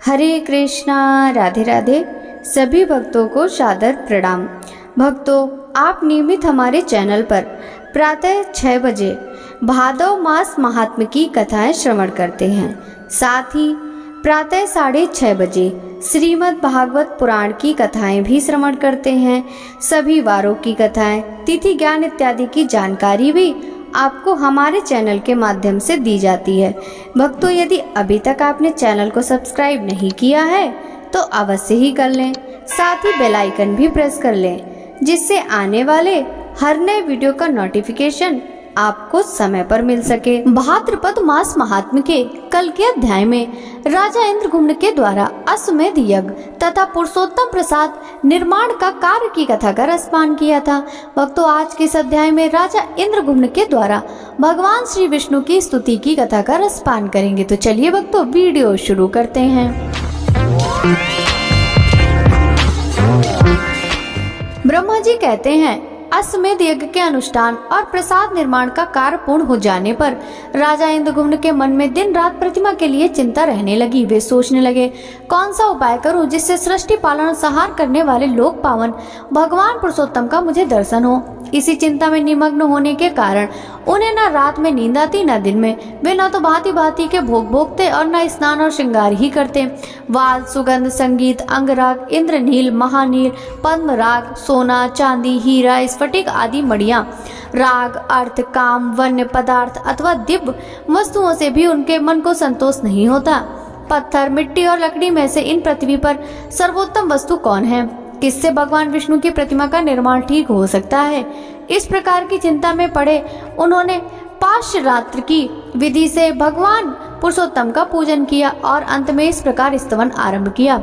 हरे कृष्णा। राधे राधे। सभी भक्तों को सादर प्रणाम। भक्तों, आप नियमित हमारे चैनल पर प्रातः 6 बजे भादव मास महात्म्य की कथाएं श्रवण करते हैं। साथ ही प्रातः 6:30 बजे श्रीमद् भागवत पुराण की कथाएं भी श्रवण करते हैं। सभी वारों की कथाएं, तिथि ज्ञान इत्यादि की जानकारी भी आपको हमारे चैनल के माध्यम से दी जाती है। भक्तों, यदि अभी तक आपने चैनल को सब्सक्राइब नहीं किया है तो अवश्य ही कर लें। साथ ही बेल आइकन भी प्रेस कर लें, जिससे आने वाले हर नए वीडियो का नोटिफिकेशन आपको समय पर मिल सके। भाद्रपद मास महात्म्य के कल के अध्याय में राजा इंद्रगुम्न के द्वारा अश्वमेध यज्ञ तथा पुरुषोत्तम प्रसाद निर्माण का कार्य की कथा का रसपान किया था। भक्तों, आज के इस अध्याय में राजा इंद्रगुम्न के द्वारा भगवान श्री विष्णु की स्तुति की कथा का रसपान करेंगे। तो चलिए भक्तों, वीडियो शुरू करते हैं। ब्रह्मा जी कहते हैं, अश्वमेध यज्ञ के अनुष्ठान और प्रसाद निर्माण का कार्य पूर्ण हो जाने पर राजा इंद्रगुम्न के मन में दिन रात प्रतिमा के लिए चिंता रहने लगी। वे सोचने लगे, कौन सा उपाय करूं जिससे सृष्टि पालन संहार करने वाले लोक पावन भगवान पुरुषोत्तम का मुझे दर्शन हो। इसी चिंता में निमग्न होने के कारण उन्हें न रात में नींद आती न दिन में। वे न तो भांति भांति के भोग भोगते और न स्नान और श्रृंगार ही करते। वाल, सुगंध, संगीत, अंगराग, इंद्रनील, महानील, पद्म राग, सोना, चांदी, हीरा, स्फटिक आदि मणियां, राग, अर्थ, काम, वन्य पदार्थ अथवा दिव्य वस्तुओं से भी उनके मन को संतोष नहीं होता। पत्थर, मिट्टी और लकड़ी में से इन पृथ्वी पर सर्वोत्तम वस्तु कौन है? किससे भगवान विष्णु की प्रतिमा का निर्माण ठीक हो सकता है? इस प्रकार की चिंता में पड़े उन्होंने पाशरात्र की विधि से भगवान पुरुषोत्तम का पूजन किया और अंत में इस प्रकार स्तवन आरंभ किया।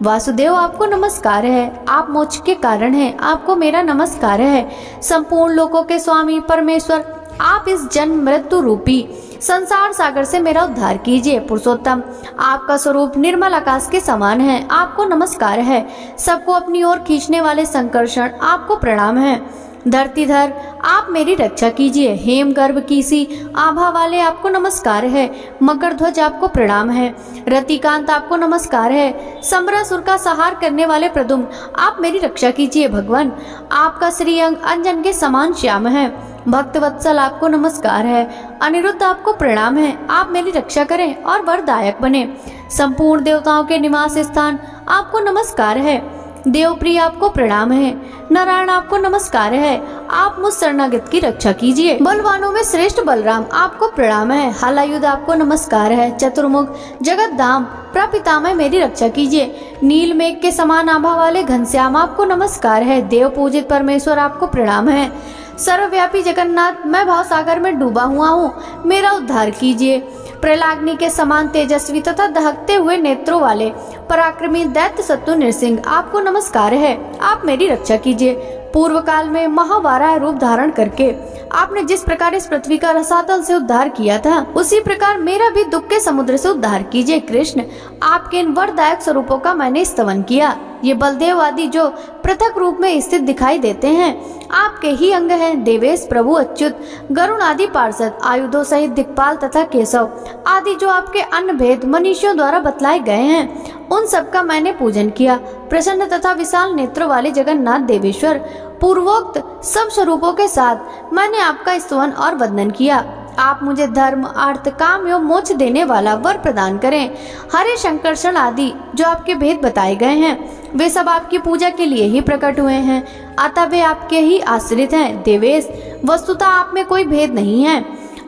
वासुदेव, आपको नमस्कार है। आप मोक्ष के कारण हैं। आपको मेरा नमस्कार है। संपूर्ण लोकों के स्वामी परमेश्वर, आप इस जन्म मृत्यु रूपी संसार सागर से मेरा उद्धार कीजिए। पुरुषोत्तम, आपका स्वरूप निर्मल आकाश के समान है। आपको नमस्कार है। सबको अपनी ओर खींचने वाले संकर्षण, आपको प्रणाम है। धरतीधर, आप मेरी रक्षा कीजिए। हेम गर्भ की सी आभा वाले, आपको नमस्कार है। मकर ध्वज, आपको प्रणाम है। रतिकांत, आपको नमस्कार है। समरासुर का संहार करने वाले प्रद्युम्न, आप मेरी रक्षा कीजिए। भगवान, आपका श्रीअंग अंजन के समान श्याम है। भक्त वत्सल, आपको नमस्कार है। अनिरुद्ध, आपको प्रणाम है। आप मेरी रक्षा करें और वरदायक बने। संपूर्ण देवताओं के निवास स्थान, आपको नमस्कार है। देवप्रिय, आपको प्रणाम है। नारायण, आपको नमस्कार है। आप मुझ शरणागत की रक्षा कीजिए। बलवानों में श्रेष्ठ बलराम, आपको प्रणाम है। हलायुध, आपको नमस्कार है। चतुर्मुख जगत धाम प्रपितामह, मेरी रक्षा कीजिए। नील मेघ के समान आभा वाले घनश्याम, आपको नमस्कार है। देव पूजित परमेश्वर, आपको प्रणाम है। सर्वव्यापी जगन्नाथ, मैं भाव सागर में डूबा हुआ हूँ, मेरा उद्धार कीजिए। प्रलाग्नि के समान तेजस्वी तथा दहकते हुए नेत्रों वाले पराक्रमी दैत्य शत्रु नृसिंह, आपको नमस्कार है। आप मेरी रक्षा कीजिए। पूर्व काल में महावाराह रूप धारण करके आपने जिस प्रकार इस पृथ्वी का रसातल से उद्धार किया था, उसी प्रकार मेरा भी दुख के समुद्र से उद्धार कीजिए। कृष्ण, आपके इन वरदायक स्वरूपों का मैंने स्तवन किया। ये बलदेव आदि जो पृथक रूप में स्थित दिखाई देते हैं, आपके ही अंग हैं। देवेश, प्रभु, अच्युत, गरुण आदि पार्षद, आयुधों सहित दिक्पाल तथा केशव आदि जो आपके अन्य भेद मनीषियों द्वारा बतलाए गए हैं, उन सबका मैंने पूजन किया। प्रसन्न तथा विशाल नेत्रों वाले जगन्नाथ देवेश्वर, पूर्वोक्त सब स्वरूपों के साथ मैंने आपका स्तवन और वंदन किया। आप मुझे धर्म, अर्थ, काम एवं मोक्ष देने वाला वर प्रदान करें। हरे शंकरषण आदि जो आपके भेद बताए गए हैं, वे सब आपकी पूजा के लिए ही प्रकट हुए हैं, अतः वे आपके ही आश्रित हैं। देवेश, वस्तुतः आप में कोई भेद नहीं है।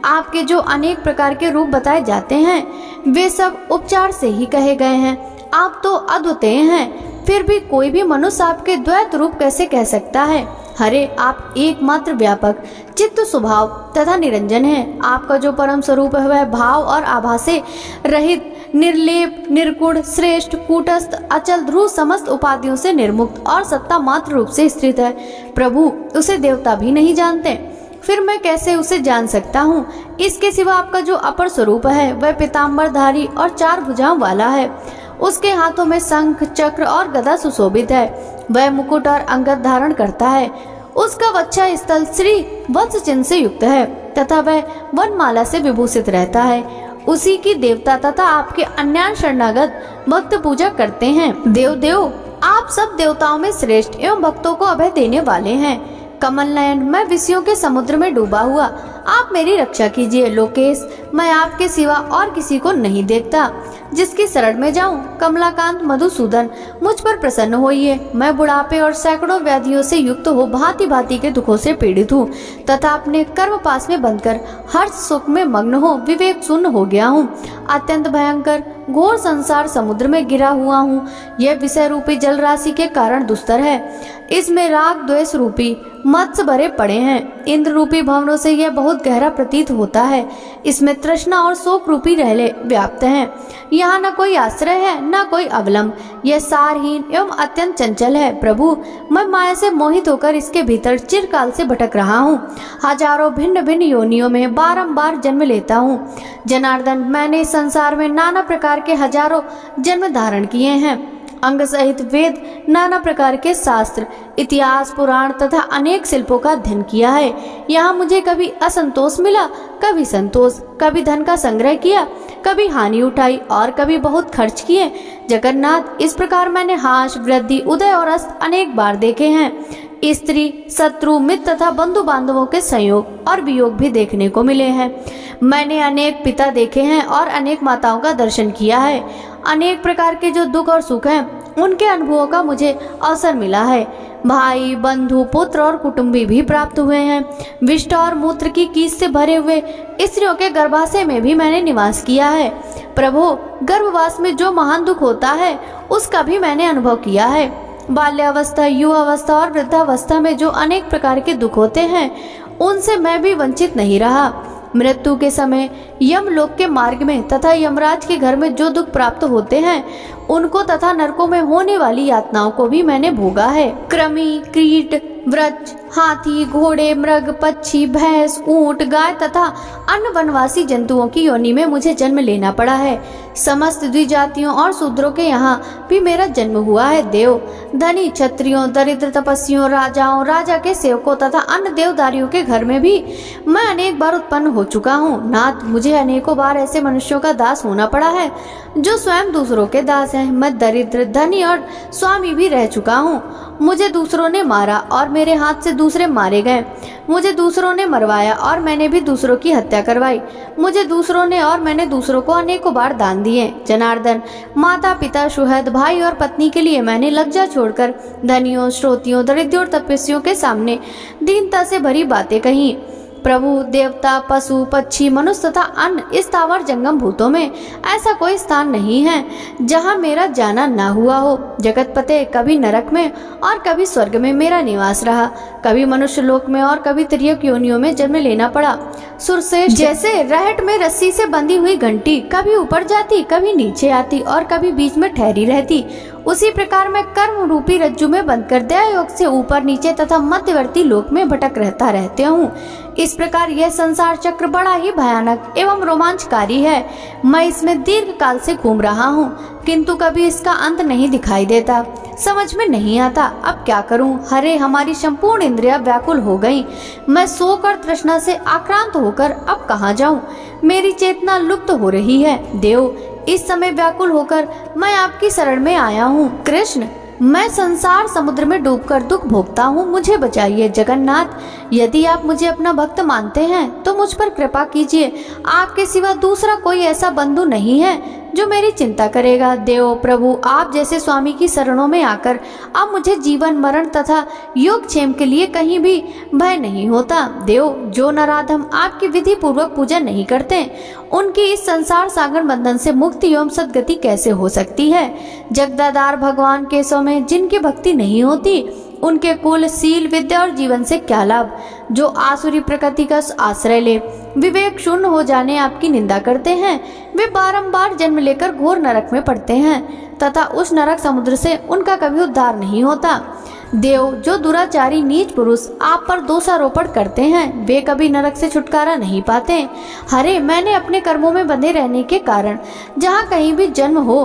आपके जो अनेक प्रकार के रूप बताए जाते हैं, वे सब उपचार से ही कहे गए हैं। आप तो अद्वितीय हैं, फिर भी कोई भी मनुष्य आपके द्वैत रूप कैसे कह सकता है? हरे, आप एकमात्र व्यापक, चित्त स्वभाव तथा निरंजन हैं। आपका जो परम स्वरूप है वह भाव और आभा से रहित, निर्लेप, निर्गुण, श्रेष्ठ, कूटस्थ, अचल, ध्रुव, समस्त उपाधियों से निर्मुक्त और सत्ता मात्र रूप से स्थित है। प्रभु, उसे देवता भी नहीं जानते, फिर मैं कैसे उसे जान सकता हूँ? इसके सिवा आपका जो अपर स्वरूप है वह पीताम्बरधारी और 4 भुजाओं वाला है। उसके हाथों में शंख, चक्र और गदा सुशोभित है। वह मुकुट और अंगद धारण करता है। उसका वक्षा स्थल श्री वत्स चिन्ह से युक्त है तथा वह वनमाला से विभूषित रहता है। उसी की देवता तथा आपके अन्य शरणागत भक्त पूजा करते हैं। देव आप सब देवताओं में श्रेष्ठ एवं भक्तों को अभय देने वाले हैं। कमल नयन, मैं विषयों के समुद्र में डूबा हुआ, आप मेरी रक्षा कीजिए। लोकेश, मैं आपके सिवा और किसी को नहीं देखता, जिसकी शरण में जाऊं। कमलाकांत मधुसूदन, मुझ पर प्रसन्न होइए। मैं बुढ़ापे और सैकड़ों व्याधियों से युक्त हो भांति भांति के दुखों से पीड़ित हूँ तथा अपने कर्म पास में बंधकर हर्ष सुख में मग्न हो विवेक शून्य हो गया हूँ। अत्यंत भयंकर घोर संसार समुद्र में गिरा हुआ हूँ। यह विषय रूपी जल राशि के कारण दुस्तर है। इसमें राग द्वेष रूपी मत्स्य भरे पड़े हैं। इंद्र रूपी भवनों से यह बहुत गहरा प्रतीत होता है। इसमें तृष्णा और शोक रूपी रहले व्याप्त हैं। यहाँ न कोई आश्रय है न कोई अवलंब। यह सारहीन एवं अत्यंत चंचल है। प्रभु, मैं माया से मोहित होकर इसके भीतर चिरकाल से भटक रहा हूँ। हजारों भिन्न भिन्न योनियों में बारंबार जन्म लेता हूँ। जनार्दन, मैंने इस संसार में नाना प्रकार के हजारों जन्म धारण किए हैं। अंग सहित वेद, नाना प्रकार के शास्त्र, इतिहास, पुराण तथा अनेक शिल्पों का अध्ययन किया है। यहाँ मुझे कभी असंतोष मिला, कभी संतोष, कभी धन का संग्रह किया, कभी हानि उठाई और कभी बहुत खर्च किए। जगन्नाथ, इस प्रकार मैंने हास, वृद्धि, उदय और अस्त अनेक बार देखे हैं। स्त्री, शत्रु, मित्र तथा बंधु बांधवों के संयोग और वियोग भी देखने को मिले हैं। मैंने अनेक पिता देखे हैं और अनेक माताओं का दर्शन किया है। अनेक प्रकार के जो दुख और सुख हैं, उनके अनुभवों का मुझे अवसर मिला है। भाई, बंधु, पुत्र और कुटुंबी भी प्राप्त हुए हैं। विष्ट और मूत्र की कीस से भरे हुए स्त्रियों के गर्भाशय में भी मैंने निवास किया है। प्रभु, गर्भवास में जो महान दुख होता है, उसका भी मैंने अनुभव किया है। बाल्यावस्था, युवावस्था और वृद्धावस्था में जो अनेक प्रकार के दुख होते हैं, उनसे मैं भी वंचित नहीं रहा। मृत्यु के समय यमलोक के मार्ग में तथा यमराज के घर में जो दुख प्राप्त होते हैं, उनको तथा नरकों में होने वाली यातनाओं को भी मैंने भोगा है। कृमि, कीट, वृक्ष, हाथी, घोड़े, मृग, पक्षी, भैंस, ऊंट, गाय तथा अन्य वनवासी जंतुओं की योनि में मुझे जन्म लेना पड़ा है। समस्त द्विजातियों और शूद्रों के यहाँ भी मेरा जन्म हुआ है। देव, धनी, क्षत्रियों, दरिद्र, तपस्वियों, राजाओं, राजा के सेवकों तथा अन्य देवदारियों के घर में भी मैं अनेक बार उत्पन्न हो चुका हूँ। नाथ, मुझे अनेकों बार ऐसे मनुष्यों का दास होना पड़ा है जो स्वयं दूसरों के दास हैं। मैं दरिद्र, धनी और स्वामी भी रह चुका हूँ। मुझे दूसरों ने मारा और मेरे हाथ से दूसरे मारे गए। मुझे दूसरों ने मरवाया और मैंने भी दूसरों की हत्या करवाई। मुझे दूसरों ने और मैंने दूसरों को अनेकों बार दान दिए। जनार्दन, माता, पिता, सुहृद, भाई और पत्नी के लिए मैंने लज्जा छोड़कर धनियों, श्रोतियों, दरिद्रों और तपस्वियों के सामने दीनता से भरी बातें कही। प्रभु, देवता, पशु, पक्षी, मनुष्य तथा अन्य स्थावर जंगम भूतों में ऐसा कोई स्थान नहीं है जहाँ मेरा जाना ना हुआ हो। जगतपते, कभी नरक में और कभी स्वर्ग में मेरा निवास रहा। कभी मनुष्य लोक में और कभी त्रियक योनियों में जन्म लेना पड़ा। सुरसेठ, जैसे रहट में रस्सी से बंधी हुई घंटी कभी ऊपर जाती, कभी नीचे आती और कभी बीच में ठहरी रहती, उसी प्रकार मैं कर्म रूपी रज्जु में बंधकर दया योग से ऊपर नीचे तथा मध्यवर्ती लोक में भटक रहता हूँ। इस प्रकार यह संसार चक्र बड़ा ही भयानक एवं रोमांचकारी है। मैं इसमें दीर्घ काल से घूम रहा हूँ, किंतु कभी इसका अंत नहीं दिखाई देता। समझ में नहीं आता अब क्या करूं। हरे, हमारी संपूर्ण इंद्रियां व्याकुल हो गईं। मैं सोकर तृष्णा से आक्रांत होकर अब कहाँ जाऊं। मेरी चेतना लुप्त हो रही है। देव, इस समय व्याकुल होकर मैं आपकी शरण में आया हूँ। कृष्ण, मैं संसार समुद्र में डूबकर दुख भोगता हूँ, मुझे बचाइए। जगन्नाथ, यदि आप मुझे अपना भक्त मानते हैं तो मुझ पर कृपा कीजिए। आपके सिवा दूसरा कोई ऐसा बंधु नहीं है जो मेरी चिंता करेगा। देव, प्रभु, आप जैसे स्वामी की शरणों में आकर अब मुझे जीवन, मरण तथा योगक्षेम के लिए कहीं भी भय नहीं होता। देव, जो नराधम आपकी विधि पूर्वक पूजा नहीं करते, उनकी इस संसार सागर बंधन से मुक्ति एवं सदगति कैसे हो सकती है। जगदाधार भगवान केशव में जिनकी भक्ति नहीं होती, उनके कुल, सील, विद्या और जीवन से क्या लाभ। जो आसुरी प्रकृति का आश्रय ले विवेक शून्य हो जाने आपकी निंदा करते हैं, वे बारंबार जन्म लेकर घोर नरक में पड़ते हैं तथा उस नरक समुद्र से उनका कभी उद्धार नहीं होता। देव, जो दुराचारी नीच पुरुष आप पर दोषारोपण करते हैं, वे कभी नरक से छुटकारा नहीं पाते। हरे, मैंने अपने कर्मों में बंधे रहने के कारण जहाँ कहीं भी जन्म हो,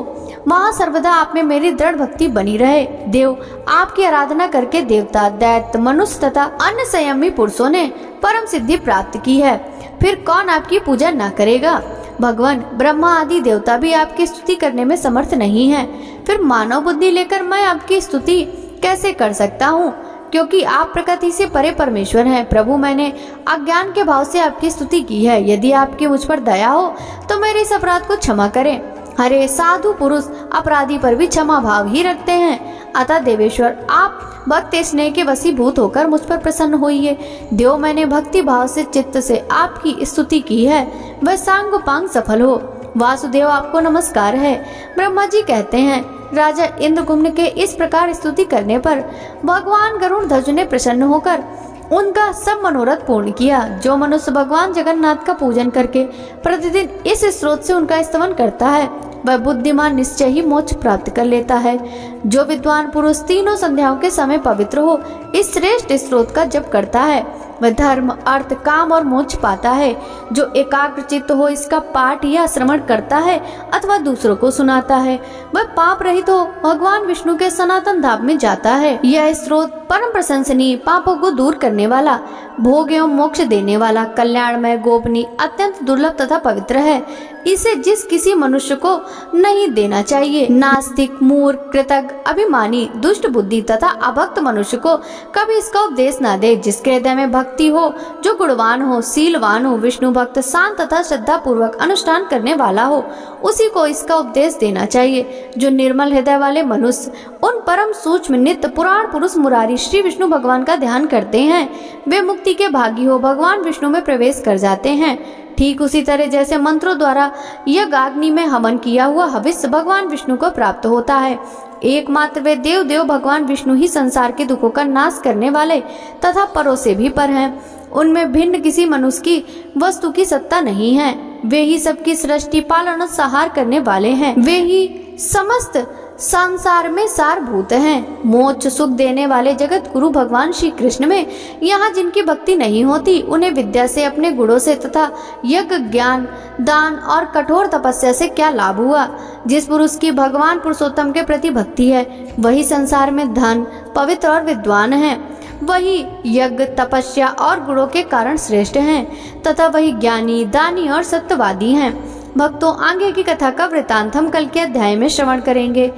वहाँ सर्वदा आप में मेरी दृढ़ भक्ति बनी रहे। देव, आपकी आराधना करके देवता, दैत्य, मनुष्य तथा अन्य संयमी पुरुषों ने परम सिद्धि प्राप्त की है, फिर कौन आपकी पूजा न करेगा। भगवान ब्रह्मा आदि देवता भी आपकी स्तुति करने में समर्थ नहीं है, फिर मानव बुद्धि लेकर मैं आपकी स्तुति कैसे कर सकता हूँ, क्योंकि आप प्रकृति से परे परमेश्वर हैं। प्रभु, मैंने अज्ञान के भाव से आपकी स्तुति की है। यदि आपकी मुझ पर दया हो तो मेरे इस अपराध को क्षमा करें। हरे साधु पुरुष अपराधी पर भी क्षमा भाव ही रखते हैं। अतः देवेश्वर, आप भक्त स्नेह के वशीभूत होकर मुझ पर प्रसन्न होइए। देव, मैंने भक्ति भाव से चित्त से आपकी स्तुति की है, वह सांग पांग सफल हो। वासुदेव, आपको नमस्कार है। ब्रह्मा जी कहते हैं, राजा इंद्रगुम्न के इस प्रकार स्तुति करने पर भगवान गरुड़ ध्वज ने प्रसन्न होकर उनका सब मनोरथ पूर्ण किया। जो मनुष्य भगवान जगन्नाथ का पूजन करके प्रतिदिन इस स्रोत से उनका स्तवन करता है, वह बुद्धिमान निश्चय ही मोक्ष प्राप्त कर लेता है। जो विद्वान पुरुष तीनों संध्याओं के समय पवित्र हो इस श्रेष्ठ स्रोत का जप करता है, वह धर्म, अर्थ, काम और मोक्ष पाता है। जो एकाग्र चित्त हो इसका पाठ या श्रवण करता है अथवा दूसरों को सुनाता है, वह पाप रहित हो भगवान विष्णु के सनातन धाम में जाता है। यह स्रोत परम प्रशंसनीय, पापों को दूर करने वाला, भोग एवं मोक्ष देने वाला, कल्याणमय, गोपनीय, अत्यंत दुर्लभ तथा पवित्र है। इसे जिस किसी मनुष्य को नहीं देना चाहिए। नास्तिक, मूर्ख, कृतज्ञ, अभिमानी, दुष्ट बुद्धि तथा अभक्त मनुष्य को कभी इसका उपदेश न दे। जिसके हृदय में भक्ति हो, जो गुणवान हो, शीलवान हो, विष्णु भक्त, शांत तथा श्रद्धा पूर्वक अनुष्ठान करने वाला हो, उसी को इसका उपदेश देना चाहिए। जो निर्मल हृदय वाले मनुष्य उन परम सूक्ष्म नित्य पुराण पुरुष मुरारी श्री विष्णु भगवान का ध्यान करते हैं, वे मुक्ति के भागी हो भगवान विष्णु में प्रवेश कर जाते हैं। ठीक उसी तरह जैसे मंत्रों द्वारा यज्ञाग्नि में हवन किया हुआ हविष्य भगवान विष्णु को प्राप्त होता है। एकमात्र वे देव भगवान विष्णु ही संसार के दुखों का नाश करने वाले तथा परों से भी पर हैं। उनमें भिन्न किसी मनुष्य की वस्तु की सत्ता नहीं है। वे ही सबकी सृष्टि, पालन और संहार करने वाले हैं। वे ही समस्त संसार में सारभूत हैं। मोक्ष सुख देने वाले जगत गुरु भगवान श्री कृष्ण में यहाँ जिनकी भक्ति नहीं होती, उन्हें विद्या से, अपने गुणों से तथा यज्ञ, ज्ञान, दान और कठोर तपस्या से क्या लाभ हुआ। जिस पुरुष की भगवान पुरुषोत्तम के प्रति भक्ति है, वही संसार में धन, पवित्र और विद्वान है। वही यज्ञ, तपस्या और गुणों के कारण श्रेष्ठ हैं तथा वही ज्ञानी, दानी और सत्यवादी हैं। भक्तों, आगे की कथा का वृतांत हम कल के अध्याय में श्रवण करेंगे।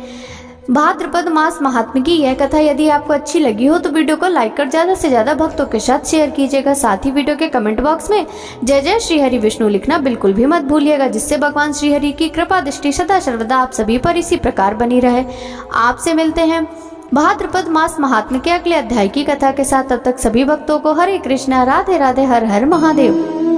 भाद्रपद मास महात्म्य की यह कथा यदि आपको अच्छी लगी हो तो वीडियो को लाइक कर ज्यादा से ज्यादा भक्तों के साथ शेयर कीजिएगा। साथ ही वीडियो के कमेंट बॉक्स में जय जय श्री हरि विष्णु लिखना बिल्कुल भी मत भूलिएगा, जिससे भगवान श्री हरि की कृपा दृष्टि सदा सर्वदा आप सभी पर इसी प्रकार बनी रहे। आपसे मिलते हैं भाद्रपद मास महात्म्य के अगले अध्याय की कथा के साथ। तब तक सभी भक्तों को हरे कृष्णा, राधे राधे, हर हर महादेव।